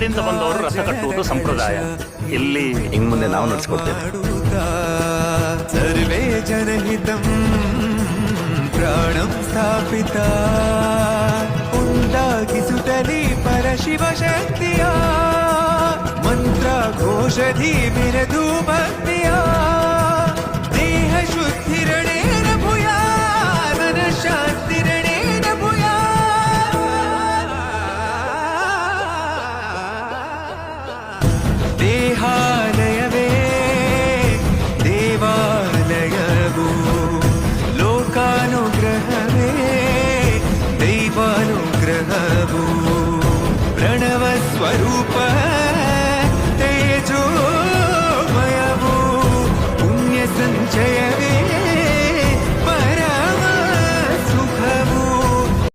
ನಾಡಿಂದ ಬಂದವರು ರಥ ಕಟ್ಟುವುದು ಸಂಪ್ರದಾಯ. ಇಲ್ಲಿ ಇನ್ನು ಮುಂದೆ ನಾವು ನಡೆಸ್ಕೊಡ್ತೇವೆ. ಸರ್ವೇ ಜನಹಿತಂ ಪ್ರಾಣಂ ಸ್ಥಾಪಿತ ಉಂಟಾಗಿಸುತ್ತಲೇ ಪರಶಿವ ಶಕ್ತಿಯ ಮಂತ್ರ ಘೋಷಧಿ ಮೆರೆದು ಭಕ್ತಿಯ